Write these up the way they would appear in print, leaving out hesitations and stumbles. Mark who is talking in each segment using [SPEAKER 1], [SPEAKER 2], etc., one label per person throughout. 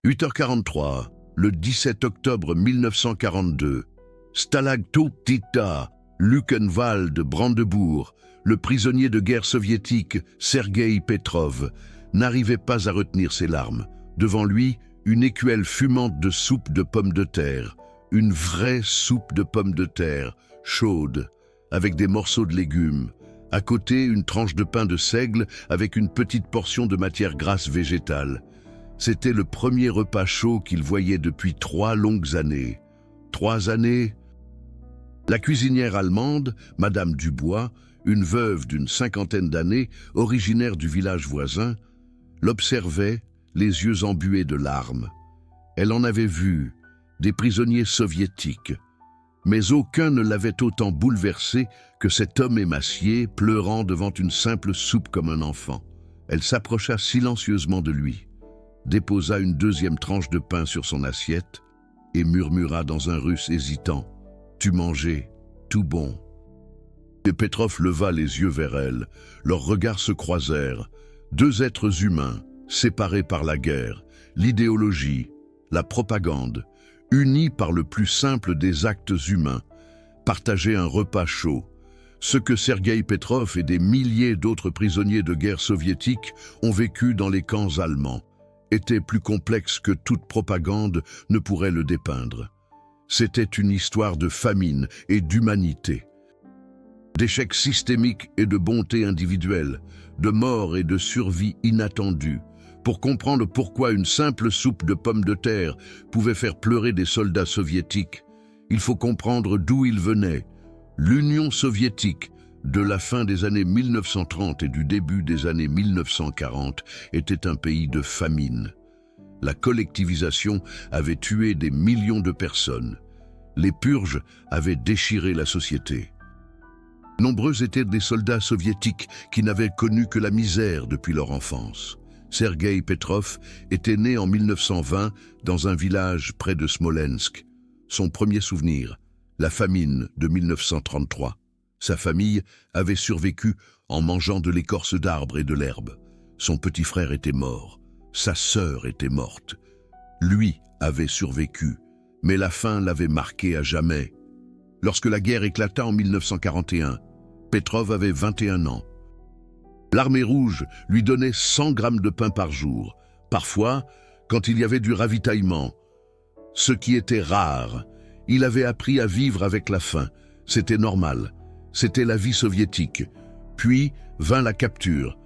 [SPEAKER 1] 8h43, le 17 octobre 1942, Stalag Toutita, Luckenwald, Brandebourg, le prisonnier de guerre soviétique Sergueï Petrov n'arrivait pas à retenir ses larmes. Devant lui, une écuelle fumante de soupe de pommes de terre, une vraie soupe de pommes de terre, chaude, avec des morceaux de légumes. À côté, une tranche de pain de seigle avec une petite portion de matière grasse végétale. C'était le premier repas chaud qu'il voyait depuis 3 longues années. 3 années. La cuisinière allemande, Madame Dubois, une veuve d'une 50aine d'années, originaire du village voisin, l'observait, les yeux embués de larmes. Elle en avait vu des prisonniers soviétiques, mais aucun ne l'avait autant bouleversé que cet homme émacié, pleurant devant une simple soupe comme un enfant. Elle s'approcha silencieusement de lui, déposa une deuxième tranche de pain sur son assiette et murmura dans un russe hésitant « Tu mangeais, tout bon ». Et Petrov leva les yeux vers elle. Leurs regards se croisèrent. 2 êtres humains, séparés par la guerre, l'idéologie, la propagande, unis par le plus simple des actes humains, partageaient un repas chaud. Ce que Sergueï Petrov et des milliers d'autres prisonniers de guerre soviétiques ont vécu dans les camps allemands était plus complexe que toute propagande ne pourrait le dépeindre. C'était une histoire de famine et d'humanité, d'échecs systémiques et de bonté individuelle, de mort et de survie inattendue. Pour comprendre pourquoi une simple soupe de pommes de terre pouvait faire pleurer des soldats soviétiques, il faut comprendre d'où ils venaient. L'Union soviétique, de la fin des années 1930 et du début des années 1940, était un pays de famine. La collectivisation avait tué des millions de personnes. Les purges avaient déchiré la société. Nombreux étaient des soldats soviétiques qui n'avaient connu que la misère depuis leur enfance. Sergueï Petrov était né en 1920 dans un village près de Smolensk. Son premier souvenir, la famine de 1933. Sa famille avait survécu en mangeant de l'écorce d'arbres et de l'herbe. Son petit frère était mort, sa sœur était morte. Lui avait survécu, mais la faim l'avait marqué à jamais. Lorsque la guerre éclata en 1941, Petrov avait 21 ans. L'armée rouge lui donnait 100 grammes de pain par jour, parfois quand il y avait du ravitaillement. Ce qui était rare, il avait appris à vivre avec la faim, c'était normal. C'était la vie soviétique. Puis vint la capture.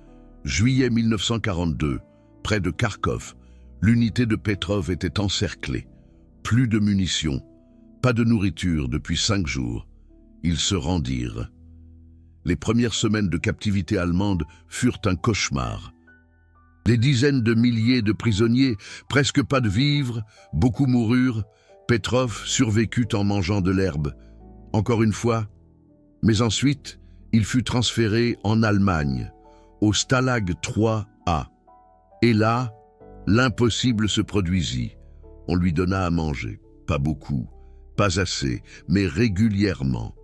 [SPEAKER 1] Juillet 1942, près de Kharkov, l'unité de Petrov était encerclée. Plus de munitions, pas de nourriture depuis 5 jours. Ils se rendirent. Les premières semaines de captivité allemande furent un cauchemar. Des dizaines de milliers de prisonniers, presque pas de vivres, beaucoup moururent. Petrov survécut en mangeant de l'herbe. Encore une fois, mais ensuite, il fut transféré en Allemagne, au Stalag 3A. Et là, l'impossible se produisit. On lui donna à manger, pas beaucoup, pas assez, mais régulièrement,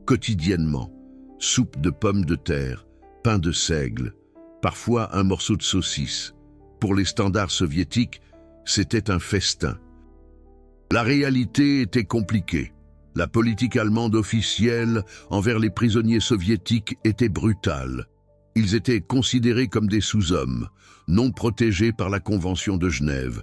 [SPEAKER 1] quotidiennement. Soupe de pommes de terre, pain de seigle, parfois un morceau de saucisse. Pour les standards soviétiques, c'était un festin. La réalité était compliquée. La politique allemande officielle envers les prisonniers soviétiques était brutale. Ils étaient considérés comme des sous-hommes, non protégés par la Convention de Genève,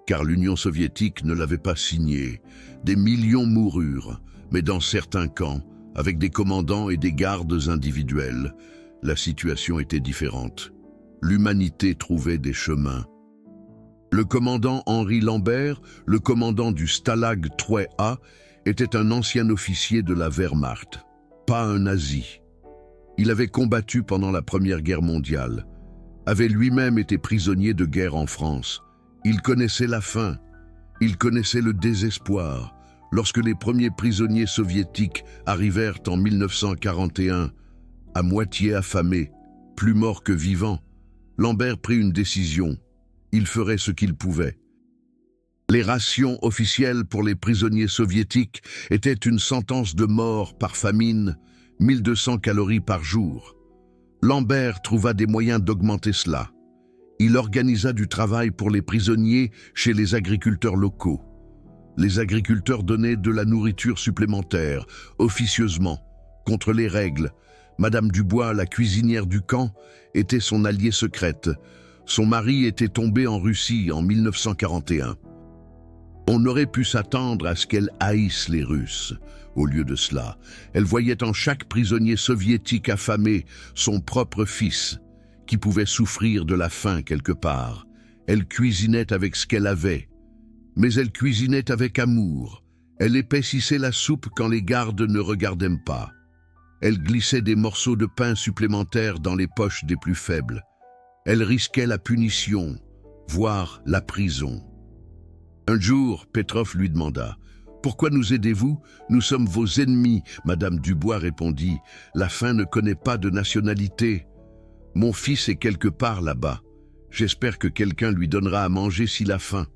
[SPEAKER 1] car l'Union soviétique ne l'avait pas signée. Des millions moururent, mais dans certains camps, avec des commandants et des gardes individuels, la situation était différente. L'humanité trouvait des chemins. Le commandant Henri Lambert, le commandant du Stalag 3A, était un ancien officier de la Wehrmacht, pas un nazi. Il avait combattu pendant la Première Guerre mondiale, avait lui-même été prisonnier de guerre en France. Il connaissait la faim, il connaissait le désespoir. Lorsque les premiers prisonniers soviétiques arrivèrent en 1941, à moitié affamés, plus morts que vivants, Lambert prit une décision. Il ferait ce qu'il pouvait. Les rations officielles pour les prisonniers soviétiques étaient une sentence de mort par famine, 1200 calories par jour. Lambert trouva des moyens d'augmenter cela. Il organisa du travail pour les prisonniers chez les agriculteurs locaux. Les agriculteurs donnaient de la nourriture supplémentaire, officieusement, contre les règles. Madame Dubois, la cuisinière du camp, était son alliée secrète. Son mari était tombé en Russie en 1941. On aurait pu s'attendre à ce qu'elle haïsse les Russes. Au lieu de cela, elle voyait en chaque prisonnier soviétique affamé son propre fils, qui pouvait souffrir de la faim quelque part. Elle cuisinait avec ce qu'elle avait, mais elle cuisinait avec amour. Elle épaississait la soupe quand les gardes ne regardaient pas. Elle glissait des morceaux de pain supplémentaires dans les poches des plus faibles. Elle risquait la punition, voire la prison. Un jour, Petrov lui demanda « Pourquoi nous aidez-vous? Nous sommes vos ennemis. » Madame Dubois répondit « La faim ne connaît pas de nationalité. Mon fils est quelque part là-bas. J'espère que quelqu'un lui donnera à manger s'il a faim. »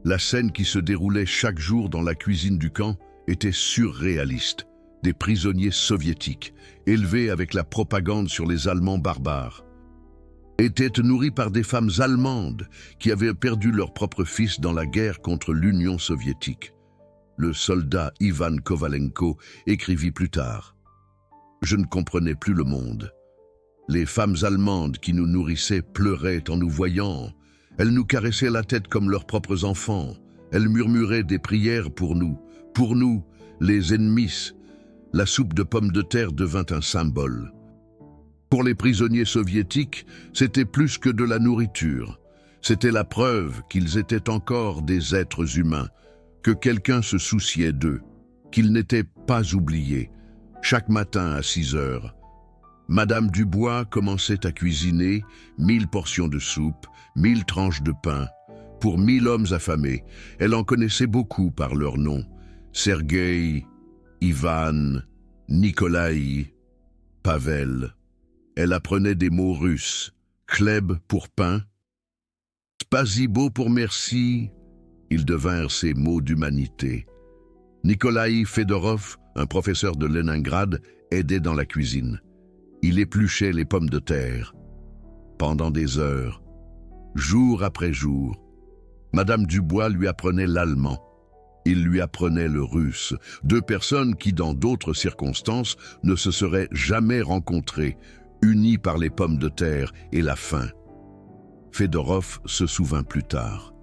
[SPEAKER 1] La scène qui se déroulait chaque jour dans la cuisine du camp était surréaliste. Des prisonniers soviétiques, élevés avec la propagande sur les Allemands barbares, étaient nourris par des femmes allemandes qui avaient perdu leur propre fils dans la guerre contre l'Union soviétique. Le soldat Ivan Kovalenko écrivit plus tard « Je ne comprenais plus le monde. Les femmes allemandes qui nous nourrissaient pleuraient en nous voyant. Elles nous caressaient la tête comme leurs propres enfants. Elles murmuraient des prières pour nous, les ennemis. » La soupe de pommes de terre devint un symbole. Pour les prisonniers soviétiques, c'était plus que de la nourriture. C'était la preuve qu'ils étaient encore des êtres humains, que quelqu'un se souciait d'eux, qu'ils n'étaient pas oubliés. Chaque matin à 6 heures, Madame Dubois commençait à cuisiner 1000 portions de soupe, 1000 tranches de pain. Pour 1000 hommes affamés, elle en connaissait beaucoup par leurs noms. Sergueï, Ivan, Nikolaï, Pavel. Elle apprenait des mots russes. Chleb pour pain, spasibo pour merci. Ils devinrent ces mots d'humanité. Nikolaï Fedorov, un professeur de Leningrad, aidait dans la cuisine. Il épluchait les pommes de terre. Pendant des heures, jour après jour, Madame Dubois lui apprenait l'allemand. Il lui apprenait le russe, deux personnes qui, dans d'autres circonstances, ne se seraient jamais rencontrées, unies par les pommes de terre et la faim. Fedorov se souvint plus tard.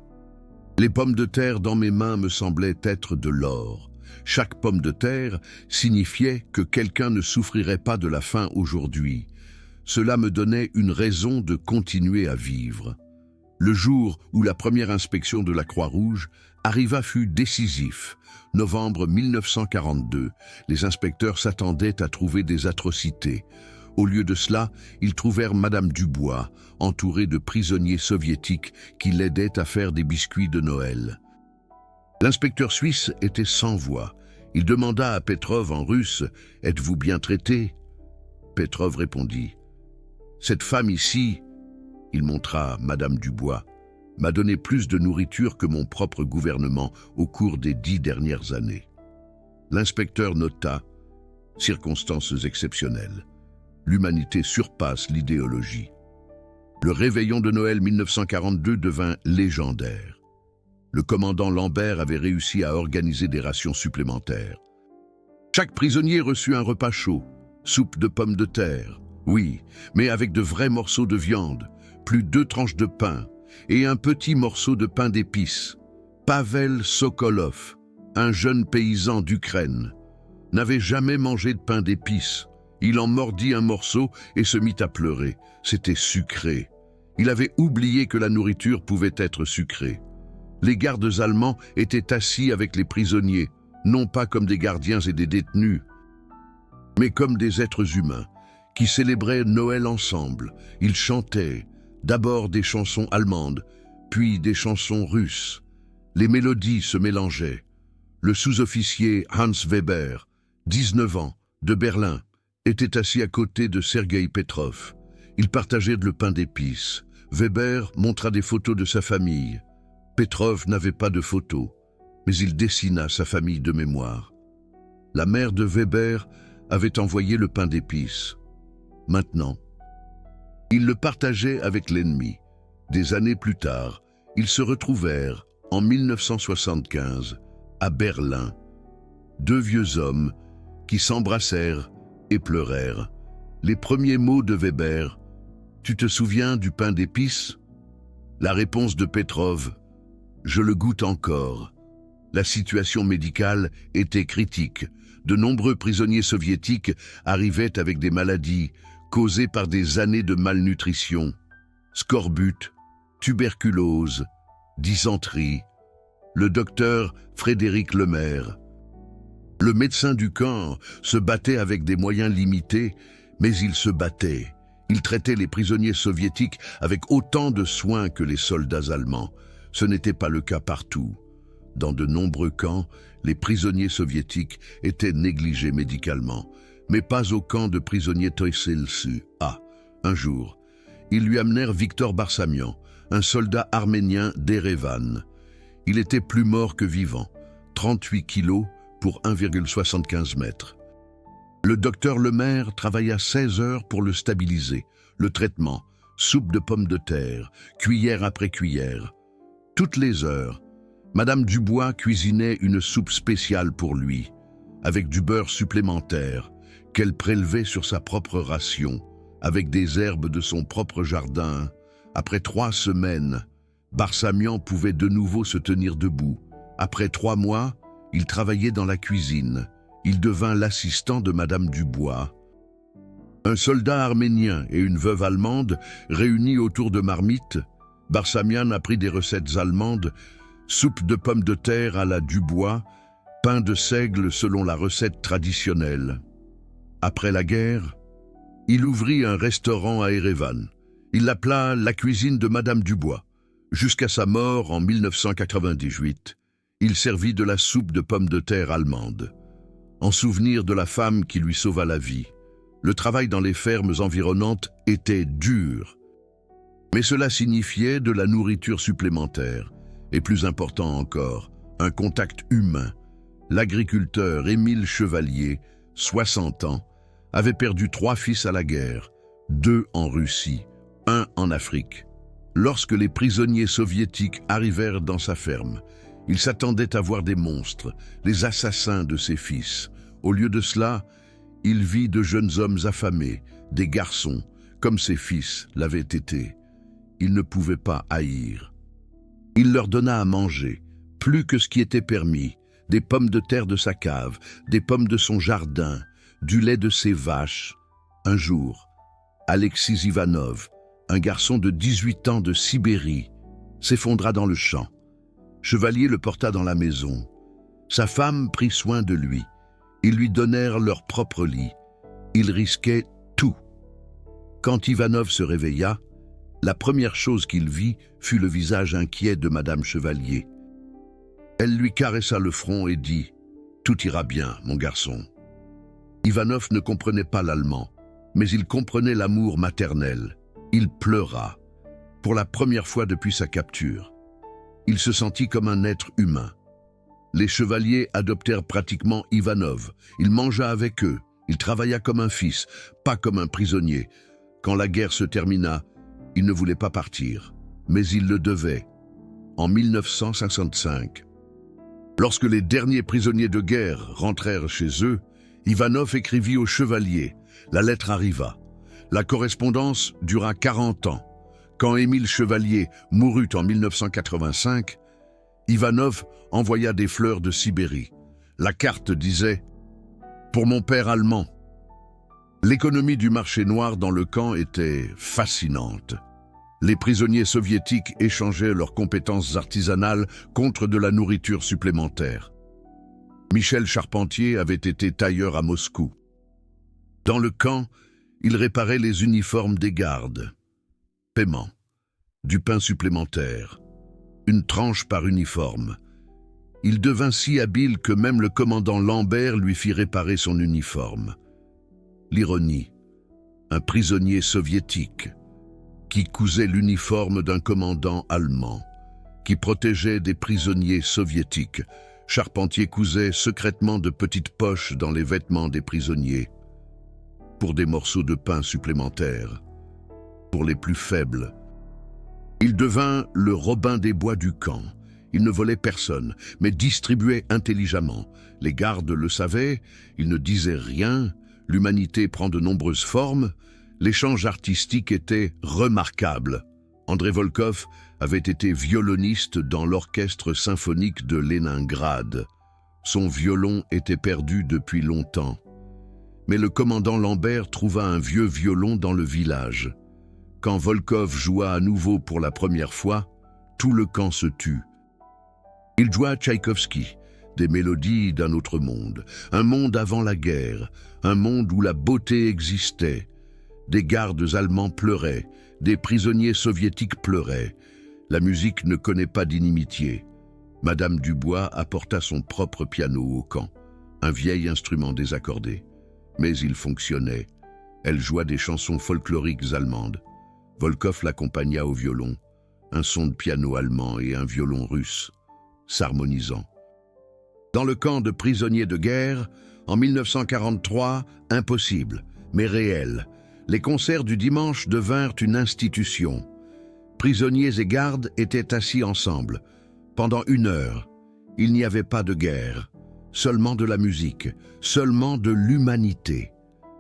[SPEAKER 1] Les pommes de terre dans mes mains me semblaient être de l'or. Chaque pomme de terre signifiait que quelqu'un ne souffrirait pas de la faim aujourd'hui. Cela me donnait une raison de continuer à vivre. Le jour où la première inspection de la Croix-Rouge arriva fut décisif. Novembre 1942, les inspecteurs s'attendaient à trouver des atrocités. Au lieu de cela, ils trouvèrent Madame Dubois, entourée de prisonniers soviétiques qui l'aidaient à faire des biscuits de Noël. L'inspecteur suisse était sans voix. Il demanda à Petrov en russe « Êtes-vous bien traité ?» Petrov répondit « Cette femme ici, il montra Madame Dubois, m'a donné plus de nourriture que mon propre gouvernement au cours des 10 dernières années. » L'inspecteur nota « Circonstances exceptionnelles. L'humanité surpasse l'idéologie. » Le réveillon de Noël 1942 devint légendaire. Le commandant Lambert avait réussi à organiser des rations supplémentaires. Chaque prisonnier reçut un repas chaud, soupe de pommes de terre, oui, mais avec de vrais morceaux de viande, plus 2 tranches de pain et un petit morceau de pain d'épices. Pavel Sokolov, un jeune paysan d'Ukraine, n'avait jamais mangé de pain d'épices. Il en mordit un morceau et se mit à pleurer. C'était sucré. Il avait oublié que la nourriture pouvait être sucrée. Les gardes allemands étaient assis avec les prisonniers, non pas comme des gardiens et des détenus, mais comme des êtres humains qui célébraient Noël ensemble. Ils chantaient, d'abord des chansons allemandes, puis des chansons russes. Les mélodies se mélangeaient. Le sous-officier Hans Weber, 19 ans, de Berlin, était assis à côté de Sergueï Petrov. Ils partageaient le pain d'épices. Weber montra des photos de sa famille. Petrov n'avait pas de photos, mais il dessina sa famille de mémoire. La mère de Weber avait envoyé le pain d'épices. Maintenant, il le partageait avec l'ennemi. Des années plus tard, ils se retrouvèrent, en 1975, à Berlin. Deux vieux hommes qui s'embrassèrent et pleurèrent. Les premiers mots de Weber: « Tu te souviens du pain d'épices ?» La réponse de Petrov: « Je le goûte encore. » La situation médicale était critique. De nombreux prisonniers soviétiques arrivaient avec des maladies causées par des années de malnutrition. Scorbut, tuberculose, dysenterie. Le docteur Frédéric Lemaire, le médecin du camp, se battait avec des moyens limités, mais il se battait. Il traitait les prisonniers soviétiques avec autant de soin que les soldats allemands. Ce n'était pas le cas partout. Dans de nombreux camps, les prisonniers soviétiques étaient négligés médicalement, mais pas au camp de prisonniers Toyselsu. Un jour, ils lui amenèrent Victor Barsamian, un soldat arménien d'Erevan. Il était plus mort que vivant, 38 kilos pour 1,75 mètres. Le docteur Lemaire travailla 16 heures pour le stabiliser. Le traitement, soupe de pommes de terre, cuillère après cuillère. Toutes les heures, Madame Dubois cuisinait une soupe spéciale pour lui, avec du beurre supplémentaire, qu'elle prélevait sur sa propre ration, avec des herbes de son propre jardin. Après 3 semaines, Barsamian pouvait de nouveau se tenir debout. Après 3 mois, il travaillait dans la cuisine. Il devint l'assistant de Madame Dubois. Un soldat arménien et une veuve allemande réunis autour de marmites, Barsamian apprit des recettes allemandes: soupe de pommes de terre à la Dubois, pain de seigle selon la recette traditionnelle. Après la guerre, il ouvrit un restaurant à Erevan. Il l'appela la cuisine de Madame Dubois. Jusqu'à sa mort en 1998, il servit de la soupe de pommes de terre allemande, en souvenir de la femme qui lui sauva la vie. Le travail dans les fermes environnantes était dur, mais cela signifiait de la nourriture supplémentaire, et plus important encore, un contact humain. L'agriculteur Émile Chevalier, 60 ans, avait perdu 3 fils à la guerre, 2 en Russie, 1 en Afrique. Lorsque les prisonniers soviétiques arrivèrent dans sa ferme, il s'attendait à voir des monstres, les assassins de ses fils. Au lieu de cela, il vit de jeunes hommes affamés, des garçons, comme ses fils l'avaient été. Il ne pouvait pas haïr. Il leur donna à manger, plus que ce qui était permis, des pommes de terre de sa cave, des pommes de son jardin, du lait de ses vaches. Un jour, Alexis Ivanov, un garçon de 18 ans de Sibérie, s'effondra dans le champ. Chevalier le porta dans la maison. Sa femme prit soin de lui. Ils lui donnèrent leur propre lit. Il risquait tout. Quand Ivanov se réveilla, la première chose qu'il vit fut le visage inquiet de Madame Chevalier. Elle lui caressa le front et dit « Tout ira bien, mon garçon ». Ivanov ne comprenait pas l'allemand, mais il comprenait l'amour maternel. Il pleura, pour la première fois depuis sa capture. Il se sentit comme un être humain. Les chevaliers adoptèrent pratiquement Ivanov. Il mangea avec eux. Il travailla comme un fils, pas comme un prisonnier. Quand la guerre se termina, il ne voulait pas partir, mais il le devait. En 1955, lorsque les derniers prisonniers de guerre rentrèrent chez eux, Ivanov écrivit aux chevaliers. La lettre arriva. La correspondance dura 40 ans. Quand Émile Chevalier mourut en 1985, Ivanov envoya des fleurs de Sibérie. La carte disait « Pour mon père allemand ». L'économie du marché noir dans le camp était fascinante. Les prisonniers soviétiques échangeaient leurs compétences artisanales contre de la nourriture supplémentaire. Michel Charpentier avait été tailleur à Moscou. Dans le camp, il réparait les uniformes des gardes. Paiement, du pain supplémentaire, une tranche par uniforme. Il devint si habile que même le commandant Lambert lui fit réparer son uniforme. L'ironie, un prisonnier soviétique qui cousait l'uniforme d'un commandant allemand, qui protégeait des prisonniers soviétiques. Charpentier cousait secrètement de petites poches dans les vêtements des prisonniers, pour des morceaux de pain supplémentaires, pour les plus faibles. Il devint le Robin des Bois du camp. Il ne volait personne, mais distribuait intelligemment. Les gardes le savaient, il ne disait rien, l'humanité prend de nombreuses formes, l'échange artistique était remarquable. André Volkov avait été violoniste dans l'orchestre symphonique de Leningrad. Son violon était perdu depuis longtemps. Mais le commandant Lambert trouva un vieux violon dans le village. Quand Volkov joua à nouveau pour la première fois, tout le camp se tut. Il joua Tchaïkovski, des mélodies d'un autre monde, un monde avant la guerre, un monde où la beauté existait. Des gardes allemands pleuraient, des prisonniers soviétiques pleuraient. La musique ne connaît pas d'inimitié. Madame Dubois apporta son propre piano au camp, un vieil instrument désaccordé. Mais il fonctionnait. Elle joua des chansons folkloriques allemandes. Volkov l'accompagna au violon, un son de piano allemand et un violon russe, s'harmonisant. Dans le camp de prisonniers de guerre, en 1943, impossible, mais réel. Les concerts du dimanche devinrent une institution. Prisonniers et gardes étaient assis ensemble. Pendant 1 heure, il n'y avait pas de guerre, seulement de la musique, seulement de l'humanité.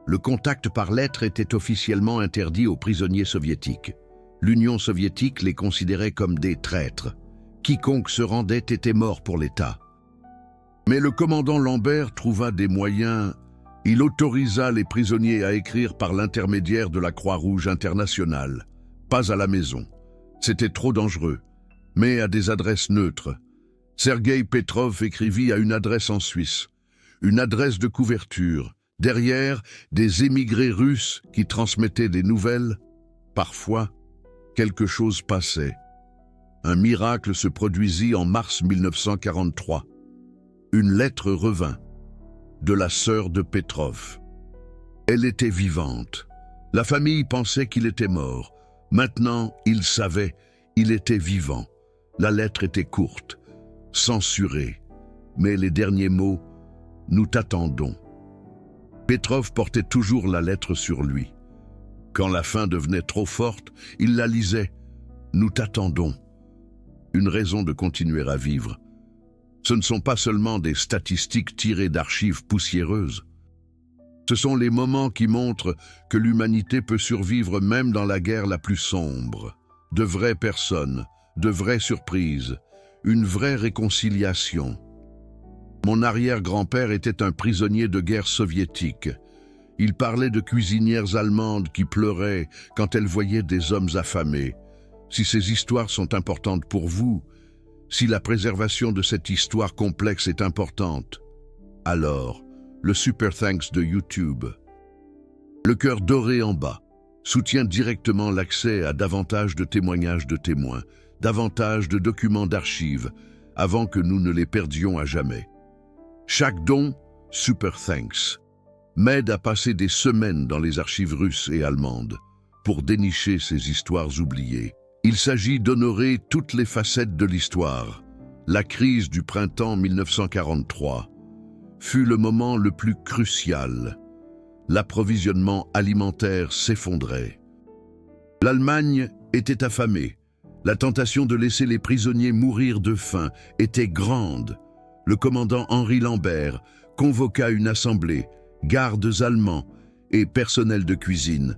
[SPEAKER 1] Le contact par lettre était officiellement interdit aux prisonniers soviétiques. L'Union soviétique les considérait comme des traîtres. Quiconque se rendait était mort pour l'État. Mais le commandant Lambert trouva des moyens. Il autorisa les prisonniers à écrire par l'intermédiaire de la Croix-Rouge internationale, pas à la maison. C'était trop dangereux, mais à des adresses neutres. Sergueï Petrov écrivit à une adresse en Suisse, une adresse de couverture. Derrière, des émigrés russes qui transmettaient des nouvelles. Parfois, quelque chose passait. Un miracle se produisit en mars 1943. Une lettre revint, de la sœur de Petrov. Elle était vivante. La famille pensait qu'il était mort. Maintenant, ils savaient, il était vivant. La lettre était courte, censurée. Mais les derniers mots, « Nous t'attendons ». Petrov portait toujours la lettre sur lui. Quand la faim devenait trop forte, il la lisait. « Nous t'attendons ». Une raison de continuer à vivre. Ce ne sont pas seulement des statistiques tirées d'archives poussiéreuses. Ce sont les moments qui montrent que l'humanité peut survivre même dans la guerre la plus sombre. De vraies personnes, de vraies surprises, une vraie réconciliation. Mon arrière-grand-père était un prisonnier de guerre soviétique. Il parlait de cuisinières allemandes qui pleuraient quand elles voyaient des hommes affamés. Si ces histoires sont importantes pour vous, si la préservation de cette histoire complexe est importante, alors le Super Thanks de YouTube, le cœur doré en bas, soutient directement l'accès à davantage de témoignages de témoins, davantage de documents d'archives, avant que nous ne les perdions à jamais. Chaque don, Super Thanks, m'aide à passer des semaines dans les archives russes et allemandes pour dénicher ces histoires oubliées. Il s'agit d'honorer toutes les facettes de l'histoire. La crise du printemps 1943 fut le moment le plus crucial. L'approvisionnement alimentaire s'effondrait. L'Allemagne était affamée. La tentation de laisser les prisonniers mourir de faim était grande. Le commandant Henri Lambert convoqua une assemblée, gardes allemands et personnel de cuisine.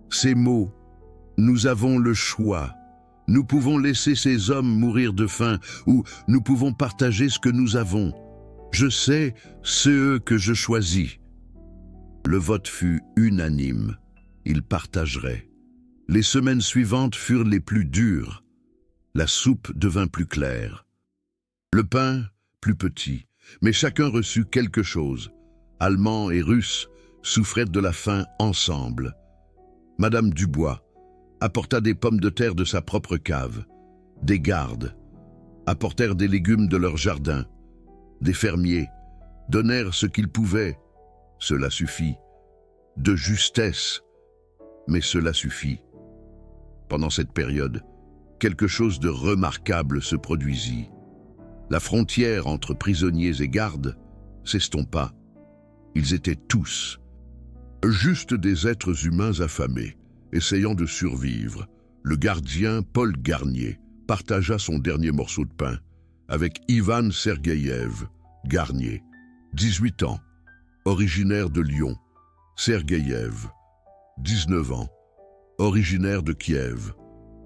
[SPEAKER 1] Ces mots, « Nous avons le choix. Nous pouvons laisser ces hommes mourir de faim ou nous pouvons partager ce que nous avons. Je sais, c'est eux que je choisis. » Le vote fut unanime. Ils partageraient. Les semaines suivantes furent les plus dures. La soupe devint plus claire. Le pain, plus petit, mais chacun reçut quelque chose. Allemands et Russes souffraient de la faim ensemble. Madame Dubois apporta des pommes de terre de sa propre cave. Des gardes apportèrent des légumes de leur jardin. Des fermiers donnèrent ce qu'ils pouvaient. Cela suffit. De justesse, mais cela suffit. Pendant cette période, quelque chose de remarquable se produisit. La frontière entre prisonniers et gardes s'estompa. Ils étaient tous juste des êtres humains affamés, essayant de survivre, Le gardien Paul Garnier partagea son dernier morceau de pain avec Ivan Sergueïev, Garnier, 18 ans, originaire de Lyon, Sergueïev, 19 ans, originaire de Kiev,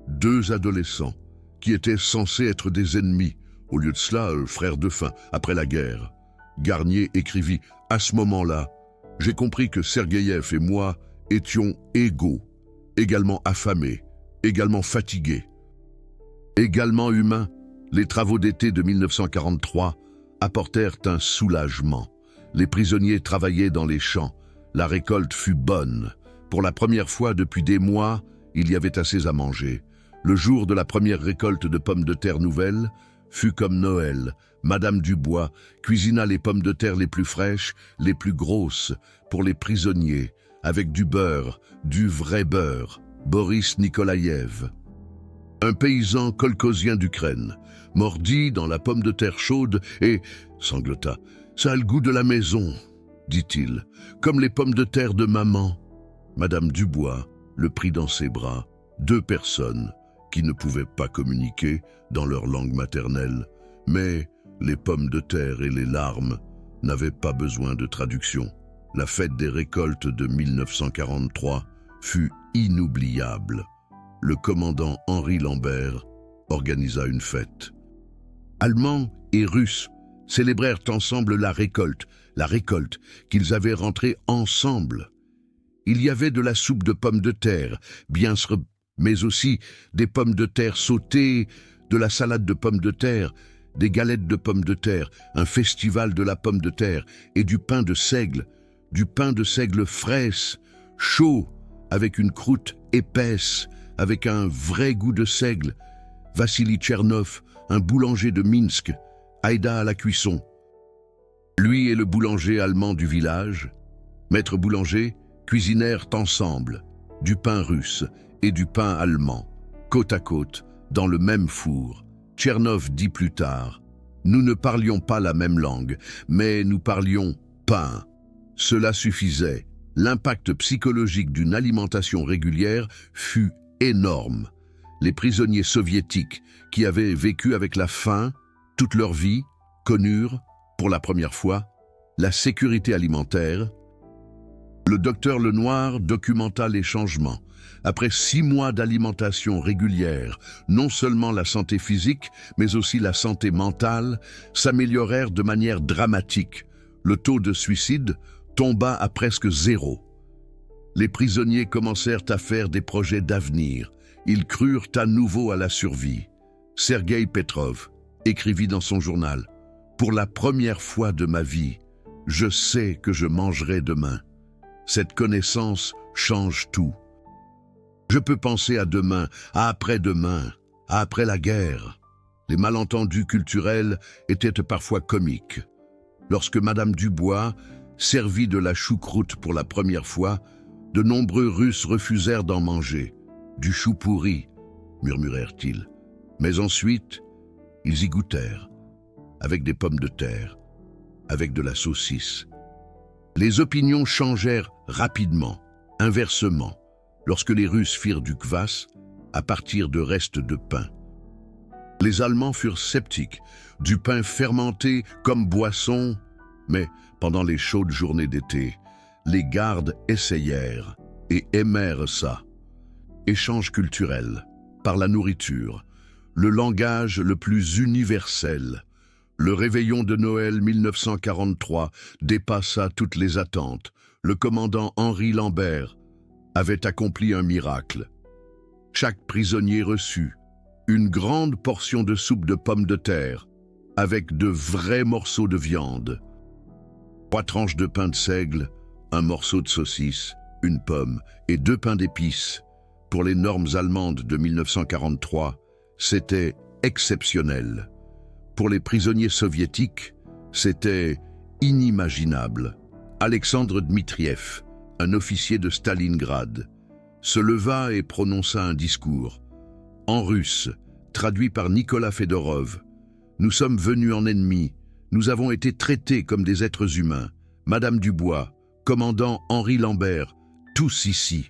[SPEAKER 1] deux adolescents qui étaient censés être des ennemis, au lieu de cela, frères de faim, après la guerre. Garnier écrivit « À ce moment-là, j'ai compris que Sergueïev et moi étions égaux, également affamés, également fatigués, également humains. Les travaux d'été de 1943 apportèrent un soulagement. Les prisonniers travaillaient dans les champs. La récolte fut bonne. Pour la première fois depuis des mois, il y avait assez à manger. Le jour de la première récolte de pommes de terre nouvelles fut comme Noël. Madame Dubois cuisina les pommes de terre les plus fraîches, les plus grosses, pour les prisonniers, avec du beurre, du vrai beurre. Boris Nikolaïev, un paysan kolkhozien d'Ukraine, mordit dans la pomme de terre chaude et sanglota. « Ça a le goût de la maison », dit-il, « comme les pommes de terre de maman ». Madame Dubois le prit dans ses bras, deux personnes qui ne pouvaient pas communiquer dans leur langue maternelle, mais les pommes de terre et les larmes n'avaient pas besoin de traduction. La fête des récoltes de 1943 fut inoubliable. Le commandant Henri Lambert organisa une fête. Allemands et Russes célébrèrent ensemble la récolte qu'ils avaient rentrée ensemble. Il y avait de la soupe de pommes de terre, bien sûr, mais aussi des pommes de terre sautées, de la salade de pommes de terre, des galettes de pommes de terre, un festival de la pomme de terre et du pain de seigle fraîche, chaud, avec une croûte épaisse, avec un vrai goût de seigle. Vassili Tchernov, un boulanger de Minsk, aida à la cuisson. Lui et le boulanger allemand du village, maître boulanger, cuisinèrent ensemble du pain russe et du pain allemand, côte à côte, dans le même four. Tchernov dit plus tard, « Nous ne parlions pas la même langue, mais nous parlions pain. » Cela suffisait. L'impact psychologique d'une alimentation régulière fut énorme. Les prisonniers soviétiques qui avaient vécu avec la faim toute leur vie connurent, pour la première fois, la sécurité alimentaire. Le docteur Lenoir documenta les changements. Après 6 mois d'alimentation régulière, non seulement la santé physique, mais aussi la santé mentale s'améliorèrent de manière dramatique. Le taux de suicide tomba à presque 0. Les prisonniers commencèrent à faire des projets d'avenir. Ils crurent à nouveau à la survie. Sergueï Petrov écrivit dans son journal « Pour la première fois de ma vie, je sais que je mangerai demain. Cette connaissance change tout. Je peux penser à demain, à après-demain, à après la guerre. » Les malentendus culturels étaient parfois comiques. Lorsque Madame Dubois servit de la choucroute pour la première fois, de nombreux Russes refusèrent d'en manger. « Du chou pourri », murmurèrent-ils. Mais ensuite, ils y goûtèrent, avec des pommes de terre, avec de la saucisse. Les opinions changèrent rapidement, inversement, lorsque les Russes firent du kvass à partir de restes de pain. Les Allemands furent sceptiques, du pain fermenté comme boisson, mais pendant les chaudes journées d'été, les gardes essayèrent et aimèrent ça. Échange culturel, par la nourriture, le langage le plus universel. Le réveillon de Noël 1943 dépassa toutes les attentes. Le commandant Henri Lambert avait accompli un miracle. Chaque prisonnier reçut une grande portion de soupe de pommes de terre avec de vrais morceaux de viande, 3 tranches de pain de seigle, un morceau de saucisse, une pomme et 2 pains d'épices. Pour les normes allemandes de 1943, c'était exceptionnel. Pour les prisonniers soviétiques, c'était inimaginable. Alexandre Dmitriev, un officier de Stalingrad, se leva et prononça un discours. En russe, traduit par Nicolas Fedorov, « Nous sommes venus en ennemis, nous avons été traités comme des êtres humains. Madame Dubois, commandant Henri Lambert, tous ici.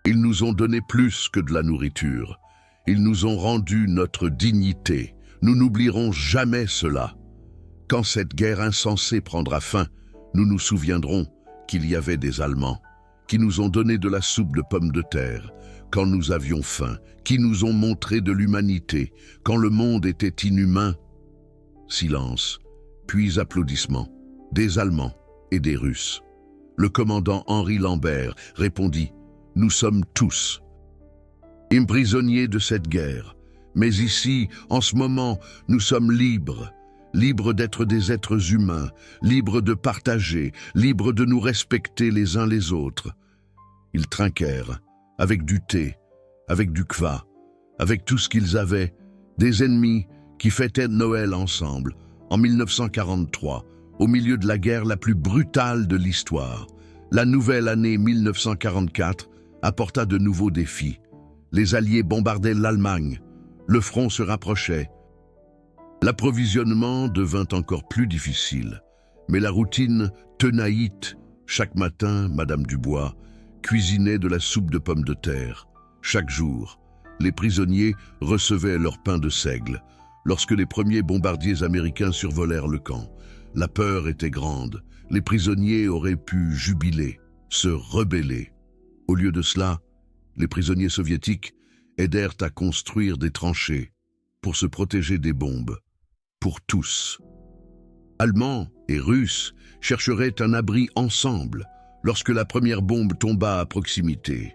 [SPEAKER 1] Ils nous ont donné plus que de la nourriture. Ils nous ont rendu notre dignité. Nous n'oublierons jamais cela. Quand cette guerre insensée prendra fin, nous nous souviendrons qu'il y avait des Allemands qui nous ont donné de la soupe de pommes de terre quand nous avions faim, qui nous ont montré de l'humanité quand le monde était inhumain. Silence, puis applaudissements, des Allemands et des Russes. Le commandant Henri Lambert répondit « Nous sommes tous prisonniers de cette guerre, mais ici, en ce moment, nous sommes libres. Libres d'être des êtres humains, libres de partager, libres de nous respecter les uns les autres. » Ils trinquèrent, avec du thé, avec du kva, avec tout ce qu'ils avaient, des ennemis qui fêtaient Noël ensemble, en 1943, au milieu de la guerre la plus brutale de l'histoire. La nouvelle année 1944 apporta de nouveaux défis. Les Alliés bombardaient l'Allemagne, le front se rapprochait. L'approvisionnement devint encore plus difficile, mais la routine tenaillite. Chaque matin, Madame Dubois cuisinait de la soupe de pommes de terre. Chaque jour, les prisonniers recevaient leur pain de seigle. Lorsque les premiers bombardiers américains survolèrent le camp, la peur était grande. Les prisonniers auraient pu jubiler, se rebeller. Au lieu de cela, les prisonniers soviétiques aidèrent à construire des tranchées pour se protéger des bombes. Pour tous. Allemands et Russes chercheraient un abri ensemble lorsque la première bombe tomba à proximité.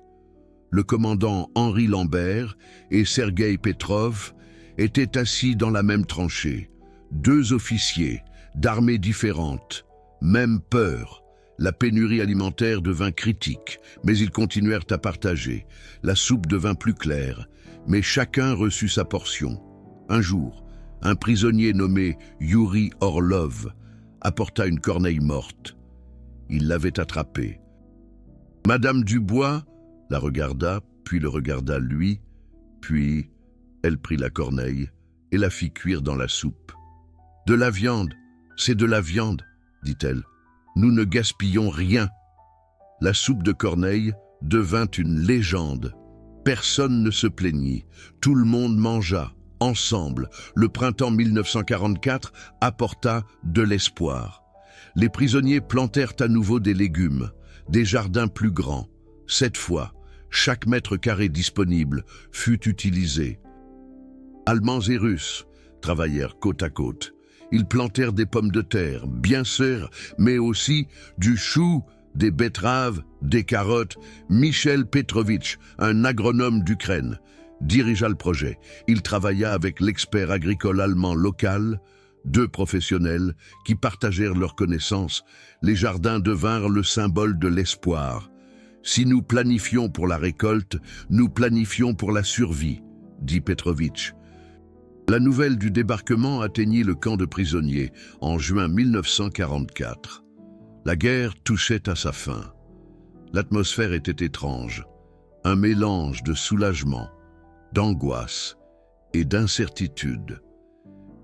[SPEAKER 1] Le commandant Henri Lambert et Sergueï Petrov étaient assis dans la même tranchée. Deux officiers d'armées différentes, même peur. La pénurie alimentaire devint critique, mais ils continuèrent à partager. La soupe devint plus claire, mais chacun reçut sa portion. Un jour, un prisonnier nommé Yuri Orlov apporta une corneille morte. Il l'avait attrapée. Madame Dubois la regarda, puis le regarda lui, puis elle prit la corneille et la fit cuire dans la soupe. « De la viande, c'est de la viande, dit-elle. Nous ne gaspillons rien. » La soupe de corneille devint une légende. Personne ne se plaignit. Tout le monde mangea. Ensemble, le printemps 1944 apporta de l'espoir. Les prisonniers plantèrent à nouveau des légumes, des jardins plus grands. Cette fois, chaque mètre carré disponible fut utilisé. Allemands et Russes travaillèrent côte à côte. Ils plantèrent des pommes de terre, bien sûr, mais aussi du chou, des betteraves, des carottes. Michel Petrovitch, un agronome d'Ukraine, dirigea le projet. Il travailla avec l'expert agricole allemand local, deux professionnels qui partagèrent leurs connaissances. Les jardins devinrent le symbole de l'espoir. Si nous planifions pour la récolte, nous planifions pour la survie, dit Petrovitch. La nouvelle du débarquement atteignit le camp de prisonniers en juin 1944. La guerre touchait à sa fin. L'atmosphère était étrange, un mélange de soulagement, d'angoisse et d'incertitude.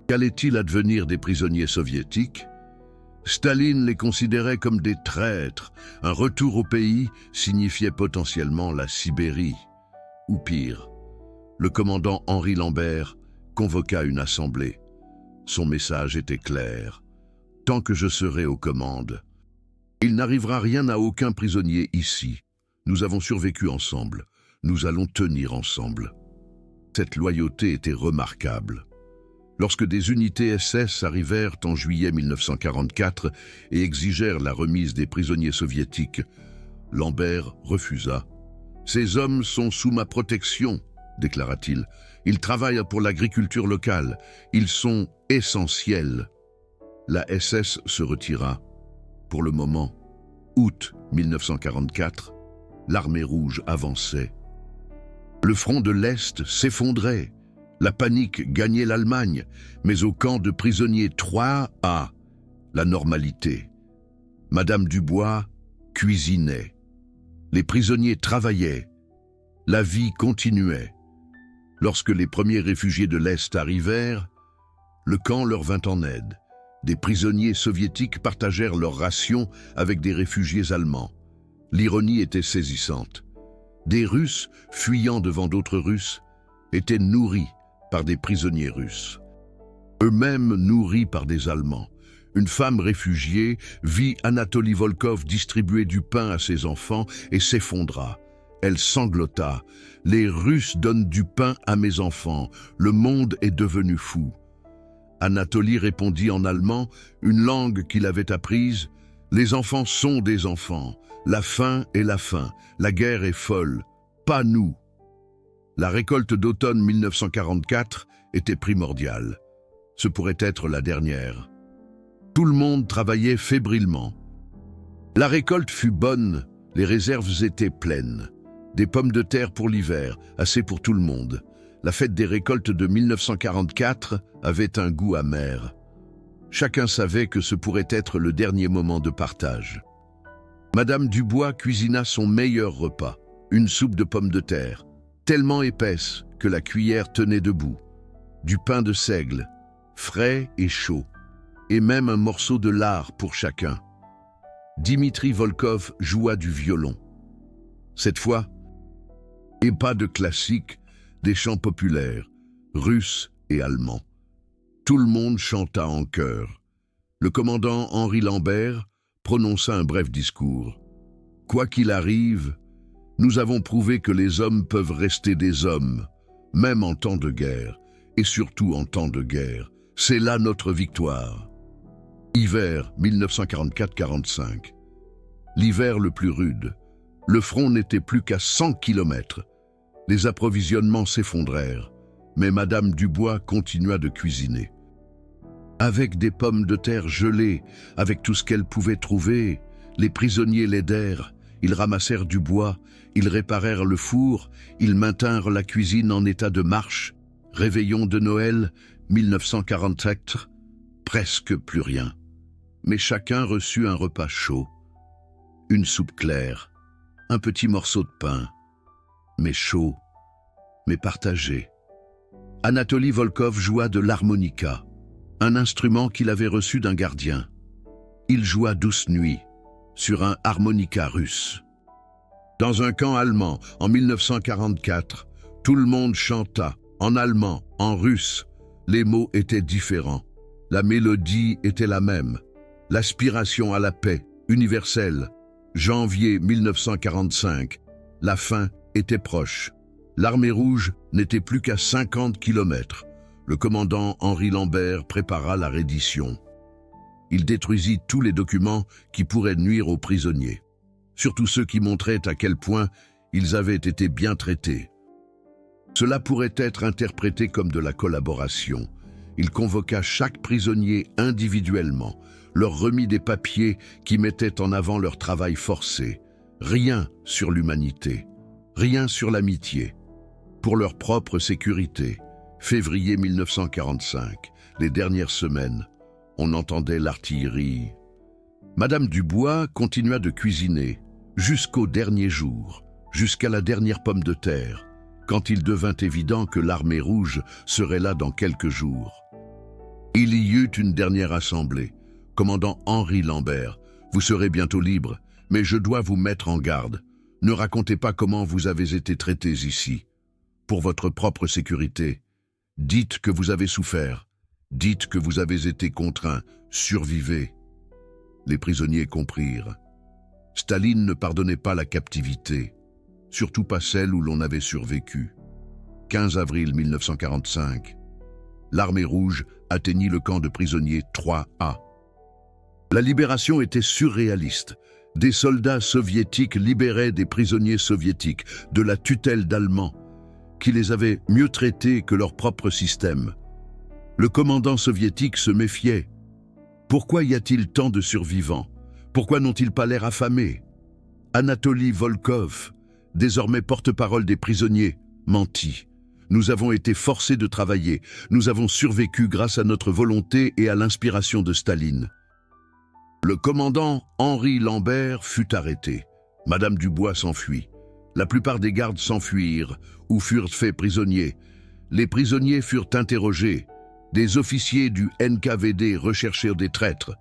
[SPEAKER 1] Qu'allait-il advenir des prisonniers soviétiques? Staline les considérait comme des traîtres. Un retour au pays signifiait potentiellement la Sibérie. Ou pire, le commandant Henri Lambert convoqua une assemblée. Son message était clair. « Tant que je serai aux commandes, il n'arrivera rien à aucun prisonnier ici. Nous avons survécu ensemble. Nous allons tenir ensemble. » Cette loyauté était remarquable. Lorsque des unités SS arrivèrent en juillet 1944 et exigèrent la remise des prisonniers soviétiques, Lambert refusa. « Ces hommes sont sous ma protection, » déclara-t-il. « Ils travaillent pour l'agriculture locale. Ils sont essentiels. » La SS se retira. Pour le moment, août 1944, l'armée rouge avançait. Le front de l'Est s'effondrait. La panique gagnait l'Allemagne, mais au camp de prisonniers 3A, la normalité. Madame Dubois cuisinait. Les prisonniers travaillaient. La vie continuait. Lorsque les premiers réfugiés de l'Est arrivèrent, le camp leur vint en aide. Des prisonniers soviétiques partagèrent leurs rations avec des réfugiés allemands. L'ironie était saisissante. Des Russes, fuyant devant d'autres Russes, étaient nourris par des prisonniers russes. Eux-mêmes nourris par des Allemands. Une femme réfugiée vit Anatoly Volkov distribuer du pain à ses enfants et s'effondra. Elle sanglota. « Les Russes donnent du pain à mes enfants. Le monde est devenu fou. » Anatoly répondit en allemand, une langue qu'il avait apprise. « Les enfants sont des enfants. La faim est la faim. La guerre est folle. Pas nous. » La récolte d'automne 1944 était primordiale. Ce pourrait être la dernière. Tout le monde travaillait fébrilement. La récolte fut bonne, les réserves étaient pleines. Des pommes de terre pour l'hiver, assez pour tout le monde. La fête des récoltes de 1944 avait un goût amer. Chacun savait que ce pourrait être le dernier moment de partage. Madame Dubois cuisina son meilleur repas, une soupe de pommes de terre, tellement épaisse que la cuillère tenait debout, du pain de seigle, frais et chaud, et même un morceau de lard pour chacun. Dimitri Volkov joua du violon. Cette fois, et pas de classiques, des chants populaires, russes et allemands. Tout le monde chanta en chœur. Le commandant Henri Lambert prononça un bref discours. « Quoi qu'il arrive, nous avons prouvé que les hommes peuvent rester des hommes, même en temps de guerre, et surtout en temps de guerre. C'est là notre victoire. » Hiver 1944-45. L'hiver le plus rude. Le front n'était plus qu'à 100 kilomètres. Les approvisionnements s'effondrèrent, mais Madame Dubois continua de cuisiner. Avec des pommes de terre gelées, avec tout ce qu'elle pouvait trouver, les prisonniers l'aidèrent, ils ramassèrent du bois, ils réparèrent le four, ils maintinrent la cuisine en état de marche. Réveillon de Noël 1947, presque plus rien. Mais chacun reçut un repas chaud, une soupe claire, un petit morceau de pain, mais chaud, mais partagé. Anatoly Volkov joua de l'harmonica, un instrument qu'il avait reçu d'un gardien. Il joua Douce Nuit sur un harmonica russe. Dans un camp allemand, en 1944, tout le monde chanta, en allemand, en russe. Les mots étaient différents. La mélodie était la même. L'aspiration à la paix, universelle. Janvier 1945. La fin était proche. L'armée rouge n'était plus qu'à 50 kilomètres. Le commandant Henri Lambert prépara la reddition. Il détruisit tous les documents qui pourraient nuire aux prisonniers, surtout ceux qui montraient à quel point ils avaient été bien traités. Cela pourrait être interprété comme de la collaboration. Il convoqua chaque prisonnier individuellement, leur remit des papiers qui mettaient en avant leur travail forcé. Rien sur l'humanité, rien sur l'amitié. Pour leur propre sécurité, février 1945, les dernières semaines, on entendait l'artillerie. Madame Dubois continua de cuisiner jusqu'au dernier jour, jusqu'à la dernière pomme de terre, quand il devint évident que l'armée rouge serait là dans quelques jours. Il y eut une dernière assemblée. Commandant Henri Lambert, vous serez bientôt libre, mais je dois vous mettre en garde. Ne racontez pas comment vous avez été traités ici. Pour votre propre sécurité, dites que vous avez souffert. Dites que vous avez été contraints. Survivez. Les prisonniers comprirent. Staline ne pardonnait pas la captivité, surtout pas celle où l'on avait survécu. 15 avril 1945. L'armée rouge atteignit le camp de prisonniers 3A. La libération était surréaliste. Des soldats soviétiques libéraient des prisonniers soviétiques de la tutelle d'Allemands, qui les avaient mieux traités que leur propre système. Le commandant soviétique se méfiait. Pourquoi y a-t-il tant de survivants? Pourquoi n'ont-ils pas l'air affamés? Anatoly Volkov, désormais porte-parole des prisonniers, mentit. Nous avons été forcés de travailler. Nous avons survécu grâce à notre volonté et à l'inspiration de Staline. Le commandant Henri Lambert fut arrêté. Madame Dubois s'enfuit. La plupart des gardes s'enfuirent ou furent faits prisonniers. Les prisonniers furent interrogés. Des officiers du NKVD recherchèrent des traîtres.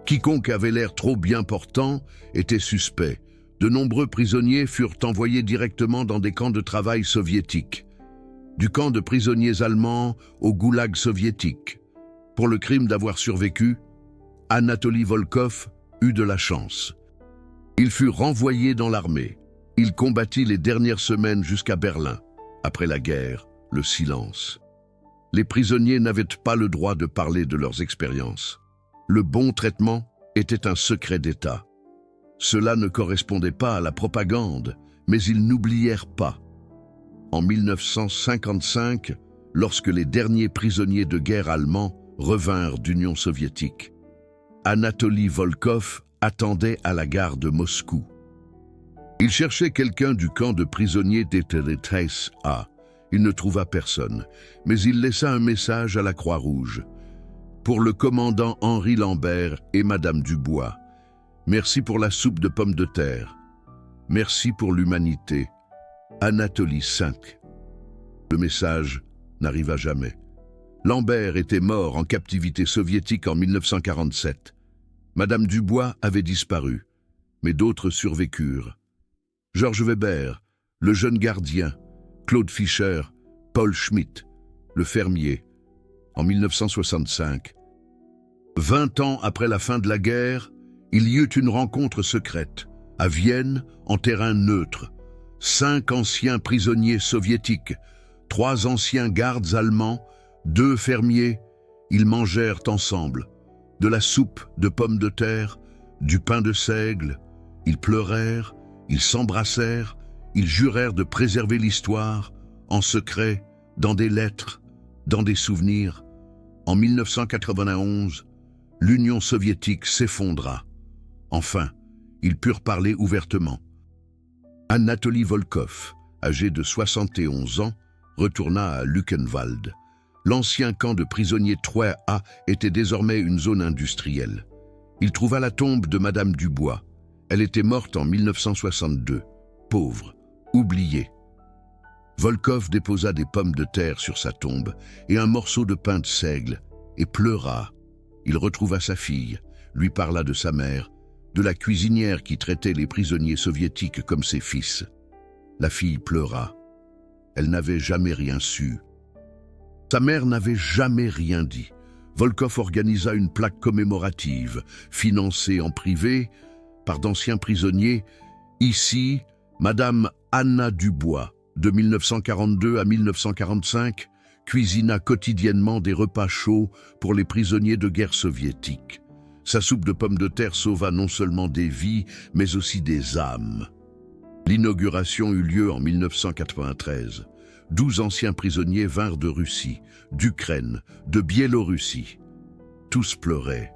[SPEAKER 1] Quiconque avait l'air trop bien portant était suspect. De nombreux prisonniers furent envoyés directement dans des camps de travail soviétiques, du camp de prisonniers allemands au goulag soviétique. Pour le crime d'avoir survécu, Anatoly Volkov eut de la chance. Il fut renvoyé dans l'armée. Il combattit les dernières semaines jusqu'à Berlin. Après la guerre, le silence. Les prisonniers n'avaient pas le droit de parler de leurs expériences. Le bon traitement était un secret d'État. Cela ne correspondait pas à la propagande, mais ils n'oublièrent pas. En 1955, lorsque les derniers prisonniers de guerre allemands revinrent d'Union soviétique, Anatoly Volkov attendait à la gare de Moscou. Il cherchait quelqu'un du camp de prisonniers d'Eteletaïs A. Il ne trouva personne, mais il laissa un message à la Croix-Rouge. Pour le commandant Henri Lambert et Madame Dubois, merci pour la soupe de pommes de terre. Merci pour l'humanité. Anatoly V. Le message n'arriva jamais. Lambert était mort en captivité soviétique en 1947. Madame Dubois avait disparu, mais d'autres survécurent. Georges Weber, le jeune gardien, Claude Fischer, Paul Schmitt, le fermier, en 1965. 20 ans après la fin de la guerre, il y eut une rencontre secrète, à Vienne, en terrain neutre. 5 anciens prisonniers soviétiques, 3 anciens gardes allemands, 2 fermiers, ils mangèrent ensemble. De la soupe de pommes de terre, du pain de seigle, ils pleurèrent, ils s'embrassèrent, ils jurèrent de préserver l'histoire, en secret, dans des lettres, dans des souvenirs. En 1991, l'Union soviétique s'effondra. Enfin, ils purent parler ouvertement. Anatoly Volkov, âgé de 71 ans, retourna à Luckenwald. L'ancien camp de prisonniers 3A était désormais une zone industrielle. Il trouva la tombe de Madame Dubois. Elle était morte en 1962, pauvre, oubliée. Volkov déposa des pommes de terre sur sa tombe et un morceau de pain de seigle, et pleura. Il retrouva sa fille, lui parla de sa mère, de la cuisinière qui traitait les prisonniers soviétiques comme ses fils. La fille pleura. Elle n'avait jamais rien su. Sa mère n'avait jamais rien dit. Volkov organisa une plaque commémorative, financée en privé par d'anciens prisonniers. Ici, Madame Anna Dubois, de 1942 à 1945, cuisina quotidiennement des repas chauds pour les prisonniers de guerre soviétiques. Sa soupe de pommes de terre sauva non seulement des vies, mais aussi des âmes. L'inauguration eut lieu en 1993. 12 anciens prisonniers vinrent de Russie, d'Ukraine, de Biélorussie. Tous pleuraient.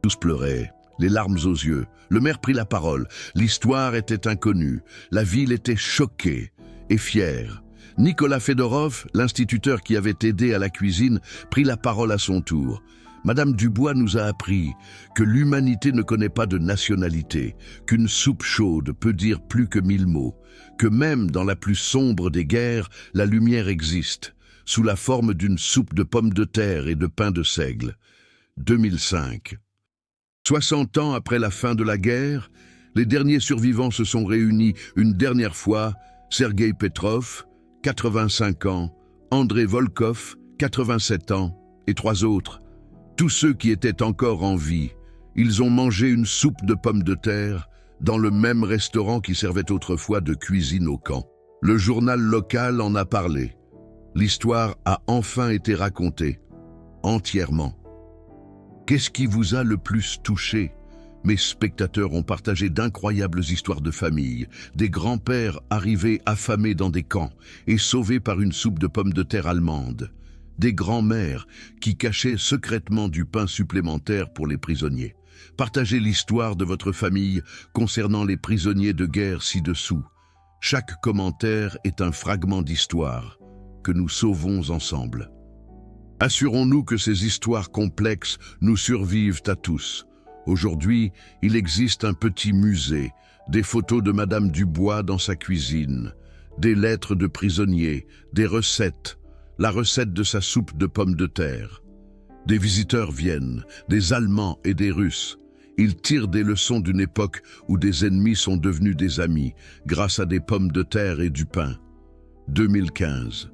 [SPEAKER 1] Tous pleuraient, les larmes aux yeux. Le maire prit la parole. L'histoire était inconnue. La ville était choquée et fière. Nicolas Fedorov, l'instituteur qui avait aidé à la cuisine, prit la parole à son tour. Madame Dubois nous a appris que l'humanité ne connaît pas de nationalité, qu'une soupe chaude peut dire plus que 1000 mots, que même dans la plus sombre des guerres, la lumière existe, sous la forme d'une soupe de pommes de terre et de pain de seigle. 2005. 60 ans après la fin de la guerre, les derniers survivants se sont réunis une dernière fois. Sergueï Petrov, 85 ans, André Volkov, 87 ans, et 3 autres. Tous ceux qui étaient encore en vie, ils ont mangé une soupe de pommes de terre dans le même restaurant qui servait autrefois de cuisine au camp. Le journal local en a parlé. L'histoire a enfin été racontée, entièrement. Qu'est-ce qui vous a le plus touché? Mes spectateurs ont partagé d'incroyables histoires de famille, des grands-pères arrivés affamés dans des camps et sauvés par une soupe de pommes de terre allemande. Des grands-mères qui cachaient secrètement du pain supplémentaire pour les prisonniers. Partagez l'histoire de votre famille concernant les prisonniers de guerre ci-dessous. Chaque commentaire est un fragment d'histoire que nous sauvons ensemble. Assurons-nous que ces histoires complexes nous survivent à tous. Aujourd'hui, il existe un petit musée, des photos de Madame Dubois dans sa cuisine, des lettres de prisonniers, des recettes, la recette de sa soupe de pommes de terre. Des visiteurs viennent, des Allemands et des Russes. Il tire des leçons d'une époque où des ennemis sont devenus des amis grâce à des pommes de terre et du pain. 2015.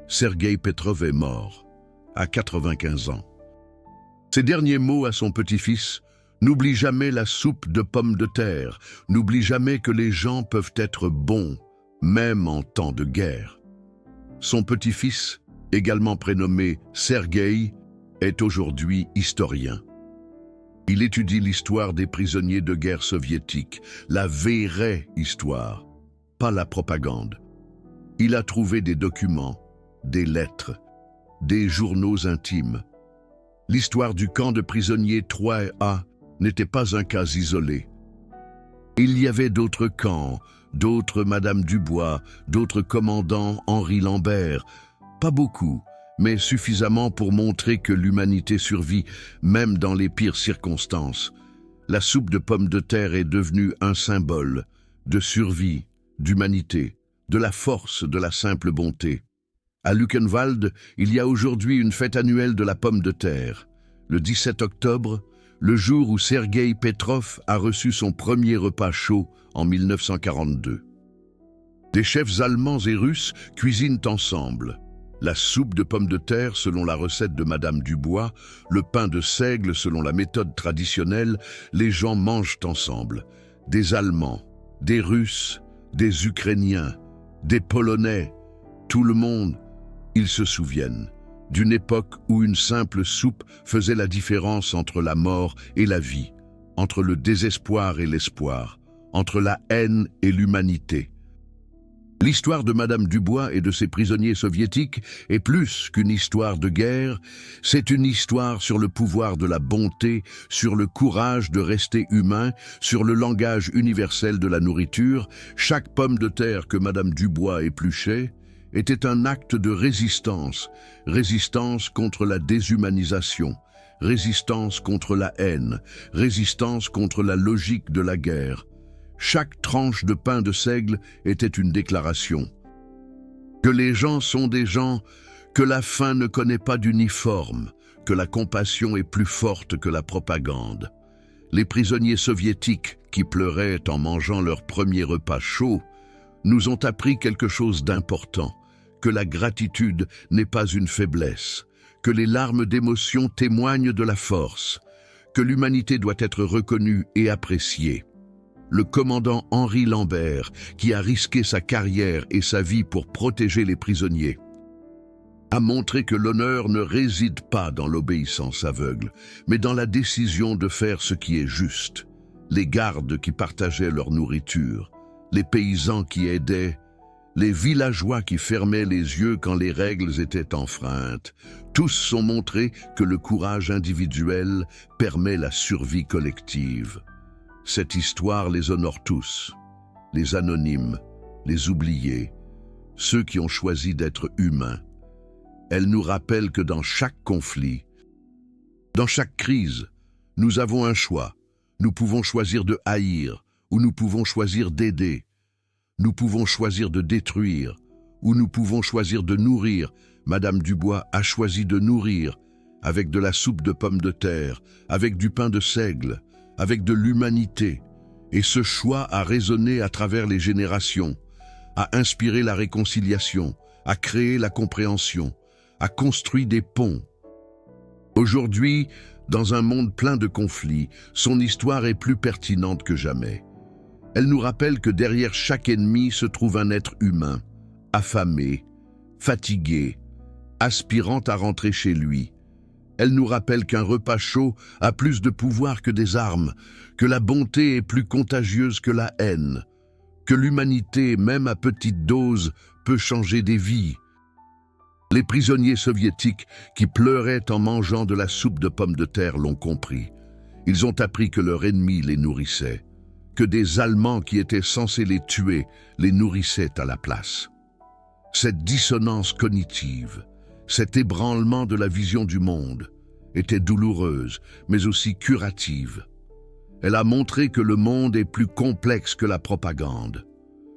[SPEAKER 1] Sergueï Petrov est mort, à 95 ans. Ses derniers mots à son petit-fils: n'oublie jamais la soupe de pommes de terre, n'oublie jamais que les gens peuvent être bons, même en temps de guerre. Son petit-fils, également prénommé Sergueï, est aujourd'hui historien. Il étudie l'histoire des prisonniers de guerre soviétiques, la vraie histoire, pas la propagande. Il a trouvé des documents, des lettres, des journaux intimes. L'histoire du camp de prisonniers 3A n'était pas un cas isolé. Il y avait d'autres camps, d'autres Madame Dubois, d'autres commandants Henri Lambert. Pas beaucoup, mais suffisamment pour montrer que l'humanité survit, même dans les pires circonstances. La soupe de pommes de terre est devenue un symbole de survie, d'humanité, de la force de la simple bonté. À Luckenwalde, il y a aujourd'hui une fête annuelle de la pomme de terre. Le 17 octobre, le jour où Sergueï Petrov a reçu son premier repas chaud en 1942. Des chefs allemands et russes cuisinent ensemble. La soupe de pommes de terre selon la recette de Madame Dubois, le pain de seigle selon la méthode traditionnelle, les gens mangent ensemble. Des Allemands, des Russes, des Ukrainiens, des Polonais, tout le monde, ils se souviennent d'une époque où une simple soupe faisait la différence entre la mort et la vie, entre le désespoir et l'espoir, entre la haine et l'humanité. L'histoire de Madame Dubois et de ses prisonniers soviétiques est plus qu'une histoire de guerre, c'est une histoire sur le pouvoir de la bonté, sur le courage de rester humain, sur le langage universel de la nourriture. Chaque pomme de terre que Madame Dubois épluchait était un acte de résistance, résistance contre la déshumanisation, résistance contre la haine, résistance contre la logique de la guerre. Chaque tranche de pain de seigle était une déclaration. Que les gens sont des gens, que la faim ne connaît pas d'uniforme, que la compassion est plus forte que la propagande. Les prisonniers soviétiques qui pleuraient en mangeant leur premier repas chaud nous ont appris quelque chose d'important, que la gratitude n'est pas une faiblesse, que les larmes d'émotion témoignent de la force, que l'humanité doit être reconnue et appréciée. Le commandant Henri Lambert, qui a risqué sa carrière et sa vie pour protéger les prisonniers, a montré que l'honneur ne réside pas dans l'obéissance aveugle, mais dans la décision de faire ce qui est juste. Les gardes qui partageaient leur nourriture, les paysans qui aidaient, les villageois qui fermaient les yeux quand les règles étaient enfreintes, tous ont montré que le courage individuel permet la survie collective. Cette histoire les honore tous, les anonymes, les oubliés, ceux qui ont choisi d'être humains. Elle nous rappelle que dans chaque conflit, dans chaque crise, nous avons un choix. Nous pouvons choisir de haïr ou nous pouvons choisir d'aider. Nous pouvons choisir de détruire ou nous pouvons choisir de nourrir. Madame Dubois a choisi de nourrir avec de la soupe de pommes de terre, avec du pain de seigle, avec de l'humanité. Et ce choix a résonné à travers les générations, a inspiré la réconciliation, a créé la compréhension, a construit des ponts. Aujourd'hui, dans un monde plein de conflits, son histoire est plus pertinente que jamais. Elle nous rappelle que derrière chaque ennemi se trouve un être humain, affamé, fatigué, aspirant à rentrer chez lui. Elle nous rappelle qu'un repas chaud a plus de pouvoir que des armes, que la bonté est plus contagieuse que la haine, que l'humanité, même à petite dose, peut changer des vies. Les prisonniers soviétiques qui pleuraient en mangeant de la soupe de pommes de terre l'ont compris. Ils ont appris que leur ennemi les nourrissait, que des Allemands qui étaient censés les tuer les nourrissaient à la place. Cette dissonance cognitive, cet ébranlement de la vision du monde, était douloureuse, mais aussi curative. Elle a montré que le monde est plus complexe que la propagande,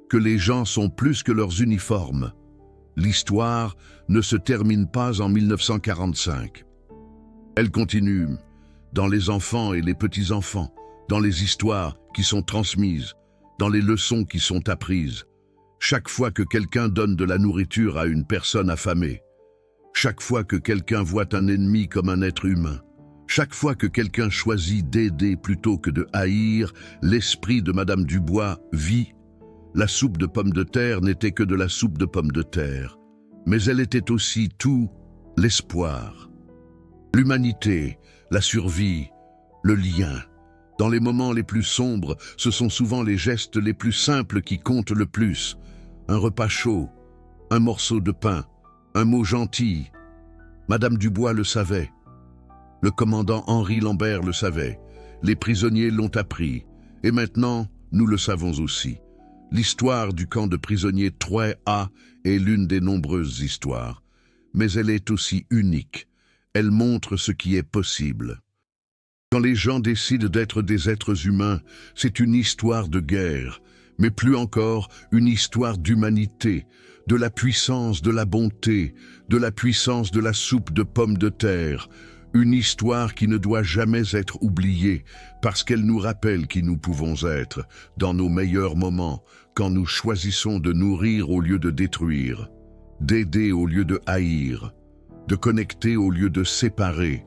[SPEAKER 1] que les gens sont plus que leurs uniformes. L'histoire ne se termine pas en 1945. Elle continue. dans les enfants et les petits-enfants, dans les histoires qui sont transmises, dans les leçons qui sont apprises. Chaque fois que quelqu'un donne de la nourriture à une personne affamée, chaque fois que quelqu'un voit un ennemi comme un être humain, chaque fois que quelqu'un choisit d'aider plutôt que de haïr, l'esprit de Madame Dubois vit. La soupe de pommes de terre n'était que de la soupe de pommes de terre, mais elle était aussi tout l'espoir. L'humanité, la survie, le lien. Dans les moments les plus sombres, ce sont souvent les gestes les plus simples qui comptent le plus. Un repas chaud, un morceau de pain, un mot gentil. Madame Dubois le savait. Le commandant Henri Lambert le savait. Les prisonniers l'ont appris. Et maintenant, nous le savons aussi. L'histoire du camp de prisonniers 3A est l'une des nombreuses histoires. Mais elle est aussi unique. Elle montre ce qui est possible. Quand les gens décident d'être des êtres humains, c'est une histoire de guerre, mais plus encore une histoire d'humanité, de la puissance de la bonté, de la puissance de la soupe de pommes de terre, une histoire qui ne doit jamais être oubliée parce qu'elle nous rappelle qui nous pouvons être dans nos meilleurs moments, quand nous choisissons de nourrir au lieu de détruire, d'aider au lieu de haïr, de connecter au lieu de séparer.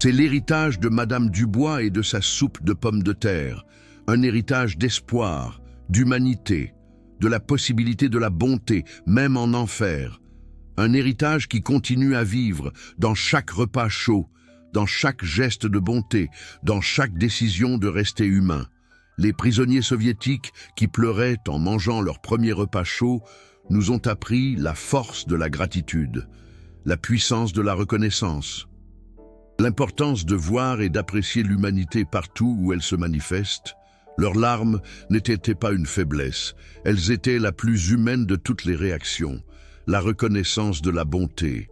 [SPEAKER 1] C'est l'héritage de Madame Dubois et de sa soupe de pommes de terre, un héritage d'espoir, d'humanité, de la possibilité de la bonté, même en enfer. Un héritage qui continue à vivre dans chaque repas chaud, dans chaque geste de bonté, dans chaque décision de rester humain. Les prisonniers soviétiques qui pleuraient en mangeant leur premier repas chaud nous ont appris la force de la gratitude, la puissance de la reconnaissance. L'importance de voir et d'apprécier l'humanité partout où elle se manifeste. Leurs larmes n'étaient pas une faiblesse, elles étaient la plus humaine de toutes les réactions. La reconnaissance de la bonté,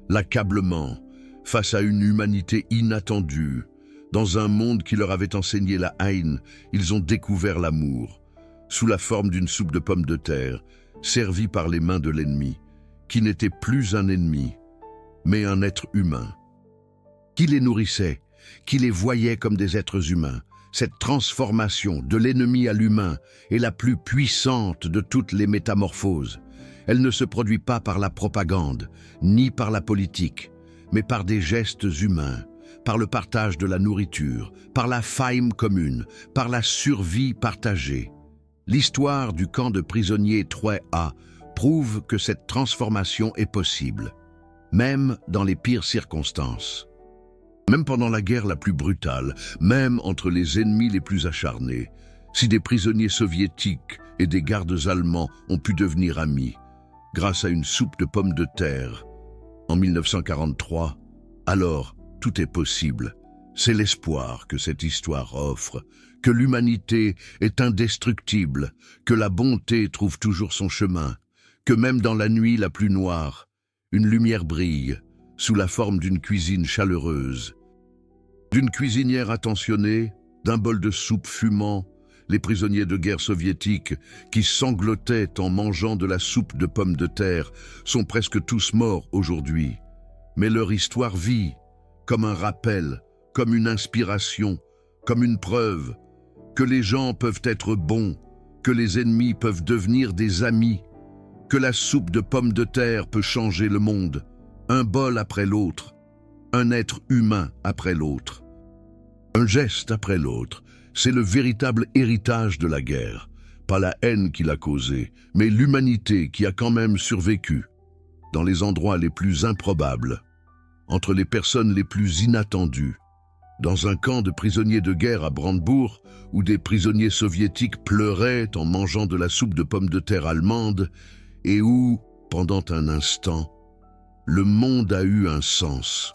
[SPEAKER 1] l'accablement face à une humanité inattendue. Dans un monde qui leur avait enseigné la haine, ils ont découvert l'amour, sous la forme d'une soupe de pommes de terre, servie par les mains de l'ennemi, qui n'était plus un ennemi, mais un être humain. Qui les nourrissait, qui les voyait comme des êtres humains. Cette transformation de l'ennemi à l'humain est la plus puissante de toutes les métamorphoses. Elle ne se produit pas par la propagande, ni par la politique, mais par des gestes humains, par le partage de la nourriture, par la faim commune, par la survie partagée. L'histoire du camp de prisonniers 3A prouve que cette transformation est possible, même dans les pires circonstances. Même pendant la guerre la plus brutale, même entre les ennemis les plus acharnés, si des prisonniers soviétiques et des gardes allemands ont pu devenir amis, grâce à une soupe de pommes de terre, en 1943, alors tout est possible. C'est l'espoir que cette histoire offre, que l'humanité est indestructible, que la bonté trouve toujours son chemin, que même dans la nuit la plus noire, une lumière brille, sous la forme d'une cuisine chaleureuse. D'une cuisinière attentionnée, d'un bol de soupe fumant, les prisonniers de guerre soviétiques qui sanglotaient en mangeant de la soupe de pommes de terre sont presque tous morts aujourd'hui. Mais leur histoire vit, comme un rappel, comme une inspiration, comme une preuve, que les gens peuvent être bons, que les ennemis peuvent devenir des amis, que la soupe de pommes de terre peut changer le monde, un bol après l'autre, un être humain après l'autre. Un geste après l'autre, c'est le véritable héritage de la guerre. Pas la haine qui l'a causée, mais l'humanité qui a quand même survécu, dans les endroits les plus improbables, entre les personnes les plus inattendues, dans un camp de prisonniers de guerre à Brandebourg, où des prisonniers soviétiques pleuraient en mangeant de la soupe de pommes de terre allemande, et où, pendant un instant, le monde a eu un sens.